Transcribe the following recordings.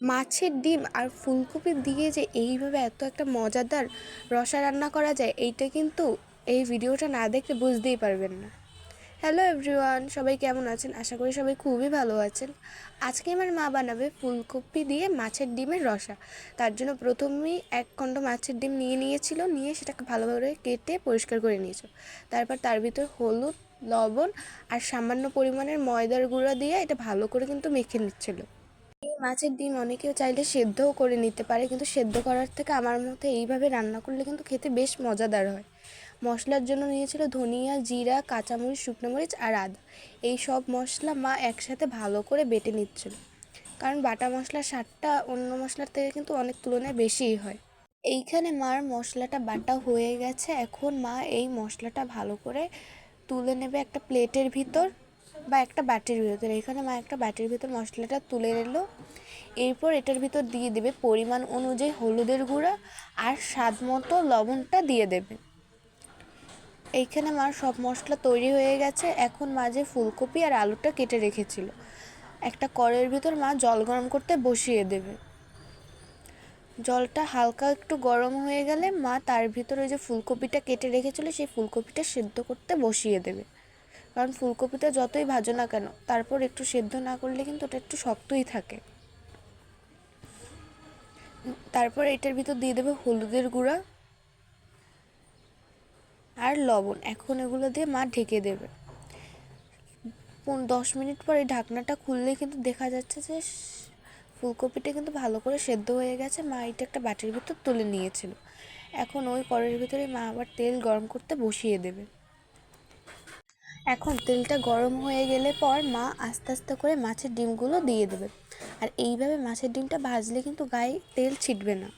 মাছের ডিম আর ফুলকপি দিয়ে যে এইভাবে এত একটা মজাদার রসা রান্না করা যায়, এইটা কিন্তু এই ভিডিওটা না দেখলে বুঝতেই পারবেন না। হ্যালো এভরিওয়ান, সবাই কেমন আছেন? আশা করি সবাই খুবই ভালো আছেন। আজকে আমার মা বানাবে ফুলকপি দিয়ে মাছের ডিমের রসা। তার জন্য প্রথমেই 1 খণ্ড মাছের ডিম নিয়েছিল, নিয়ে সেটাকে ভালোভাবে কেটে পরিষ্কার করে নিয়েছিল। তারপর তার ভিতর হলুদ, লবণ আর সামান্য পরিমাণের ময়দার গুঁড়া দিয়ে এটা ভালো করে কিন্তু মেখে নিচ্ছিল। এই মাছের ডিম অনেকেও চাইলে সেদ্ধও করে নিতে পারে, কিন্তু সেদ্ধ করার থেকে আমার মতে এইভাবে রান্না করলে কিন্তু খেতে বেশ মজাদার হয়। মশলার জন্য নিয়েছিল ধনিয়া, জিরা, কাঁচামরিচ, শুকনো মরিচ আর আদা। এই সব মশলা মা একসাথে ভালো করে বেটে নিচ্ছিল, কারণ বাটা মশলার স্বাদটা অন্য মশলার থেকে কিন্তু অনেক তুলনায় বেশিই হয়। এইখানে মার মশলাটা বাটা হয়ে গেছে। এখন মা এই মশলাটা ভালো করে তুলে নেবে একটা প্লেটের ভিতর বা একটা বাটির ভিতর। এখানে মা একটা বাটির ভিতর মশলাটা তুলে নিল। এরপর এটার ভিতর দিয়ে দেবে পরিমাণ অনুযায়ী হলুদের গুঁড়া আর স্বাদ মতো লবণটা দিয়ে দেবে। এইখানে মার সব মশলা তৈরি হয়ে গেছে। এখন মা যে ফুলকপি আর আলুটা কেটে রেখেছিল, একটা কড়াইয়ের ভিতর মা জল গরম করতে বসিয়ে দেবে। জলটা হালকা একটু গরম হয়ে গেলে মা তার ভিতরে ওই যে ফুলকপিটা কেটে রেখেছিল সেই ফুলকপিটা সেদ্ধ করতে বসিয়ে দেবে। কারণ ফুলকপিটা যতই ভাজো না কেন, তারপর একটু সেদ্ধ না করলে কিন্তু ওটা একটু শক্তই থাকে। তারপর এটার ভিতর দিয়ে দেবে হলুদের গুঁড়া আর লবণ। এখন এগুলো দিয়ে মা ঢেকে দেবে। 10 মিনিট পর এই ঢাকনাটা খুললে কিন্তু দেখা যাচ্ছে যে ফুলকপিটা কিন্তু ভালো করে সেদ্ধ হয়ে গেছে। মা এটা একটা বাটির ভিতর তুলে নিয়েছিল। এখন ওই কড়াইয়ের ভিতরে মা আবার তেল গরম করতে বসিয়ে দেবে। এখন তেলটা গরম হয়ে গেলে পর মা আস্তে আস্তে করে মাছের ডিমগুলো দিয়ে দেবে। আর এইভাবে মাছের ডিমটা ভাজলে কিন্তু গায়ে তেল ছিটবে না।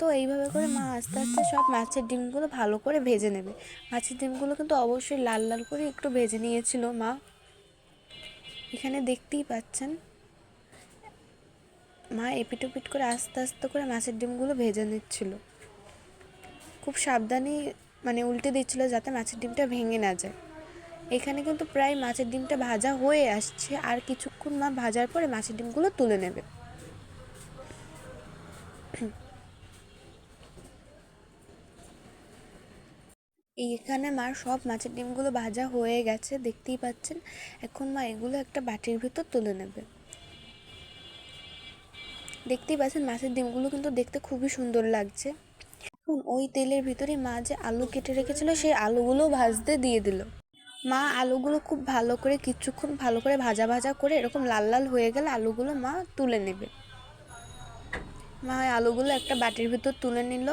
তো এইভাবে করে মা আস্তে আস্তে সব মাছের ডিমগুলো ভালো করে ভেজে নেবে। মাছের ডিমগুলো কিন্তু অবশ্যই লাল লাল করে একটু ভেজে নিয়েছিল মা, এখানে দেখতেই পাচ্ছেন। মা এপিট ওপিট করে আস্তে আস্তে করে মাছের ডিমগুলো ভেজে নিচ্ছিল। খুব সাবধানে উল্টে দিচ্ছিল যাতে মাছের ডিমটা ভেঙে না যায়। এখানে কিন্তু প্রায় মাছের ডিমটা ভাজা হয়ে আসছে। আর কিছুক্ষণ মা ভাজার পরে মাছের ডিমগুলো তুলে নেবে। এখানে মার সব মাছের ডিমগুলো ভাজা হয়ে গেছে, দেখতেই পাচ্ছেন। এখন মা এগুলো একটা বাটির ভিতর তুলে নেবে। দেখতেই পাচ্ছেন মাছের ডিমগুলো কিন্তু দেখতে খুবই সুন্দর লাগছে। এখন ওই তেলের ভিতরে মা যে আলু কেটে রেখেছিল সেই আলুগুলো ভাজতে দিয়ে দিল। মা আলুগুলো খুব ভালো করে কিছুক্ষণ ভালো করে ভাজা ভাজা করে এরকম লাল লাল হয়ে গেলে আলুগুলো মা তুলে নেবে। মা আলুগুলো একটা বাটির ভিতর তুলে নিল।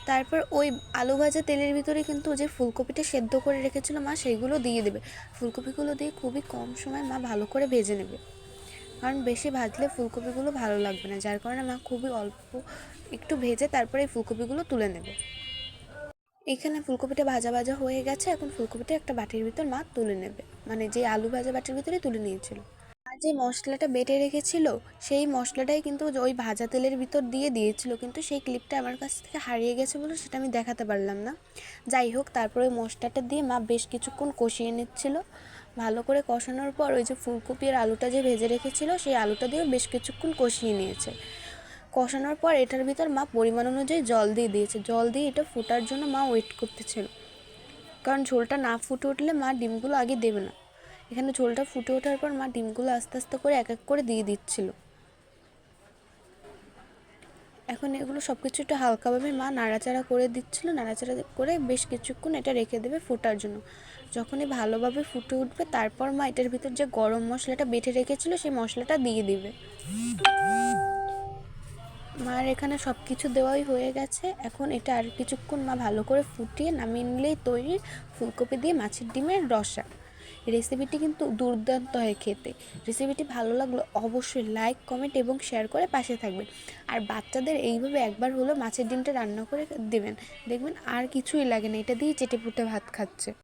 তারপর ওই আলু ভাজা তেলের ভিতরে কিন্তু যে ফুলকপিটা সেদ্ধ করে রেখেছিল মা সেইগুলো দিয়ে দেবে। ফুলকপিগুলো দিয়ে খুবই কম সময় মা ভালো করে ভেজে নেবে, কারণ বেশি ভাজলে ফুলকপিগুলো ভালো লাগবে না। যার কারণে মা খুবই অল্প একটু ভেজে তারপরে এই ফুলকপিগুলো তুলে নেবে। এখানে ফুলকপিটা ভাজা ভাজা হয়ে গেছে। এখন ফুলকপিটা একটা বাটির ভিতর মা তুলে নেবে, যে আলু ভাজা বাটির ভিতরে তুলে নিয়েছিল। আর যে মশলাটা বেটে রেখেছিল সেই মশলাটাই কিন্তু ওই ভাজা তেলের ভিতর দিয়েছিল, কিন্তু সেই ক্লিপটা আমার কাছ থেকে হারিয়ে গেছে বলে সেটা আমি দেখাতে পারলাম না। যাই হোক, তারপরে ওই মশলাটা দিয়ে মা বেশ কিছুক্ষণ কষিয়ে নিচ্ছিল। ভালো করে কষানোর পর ওই যে ফুলকপি আর আলুটা যে ভেজে রেখেছিল সেই আলুটা দিয়েও বেশ কিছুক্ষণ কষিয়ে নিয়েছে। কষানোর পর এটার ভিতর মা পরিমাণ অনুযায়ী জল দিয়ে দিয়েছে। জল দিয়ে এটা ফোটার জন্য মা ওয়েট করতেছিল, কারণ ঝোলটা না ফুটে উঠলে মা ডিমগুলো আগে দেবে না। এখানে ঝোলটা ফুটে ওঠার পর মা ডিমগুলো আস্তে আস্তে করে এক এক করে দিয়ে দিচ্ছিল। এখন এগুলো সব কিছু একটু হালকাভাবে মা নাড়াচাড়া করে দিচ্ছিল। নাড়াচাড়া করে বেশ কিছুক্ষণ এটা রেখে দেবে ফোটার জন্য। যখনই ভালোভাবে ফুটে উঠবে তারপর মা এটার ভিতর যে গরম মশলাটা বেটে রেখেছিল সেই মশলাটা দিয়ে দিবে। মার এখানে সব কিছু দেওয়াই হয়ে গেছে। এখন এটা আর কিছুক্ষণ মা ভালো করে ফুটিয়ে নামিয়ে নিলেই তৈরি ফুলকপি দিয়ে মাছের ডিমের রসা। রেসিপিটি কিন্তু দুর্দান্ত হয় খেতে। রেসিপিটি ভালো লাগলে অবশ্যই লাইক, কমেন্ট এবং শেয়ার করে পাশে থাকবেন। আর বাচ্চাদের এইভাবে একবার হলো মাছের ডিমটা রান্না করে দেবেন, দেখবেন আর কিছুই লাগে না, এটা দিয়ে চেটেপুটে ভাত খাচ্ছে।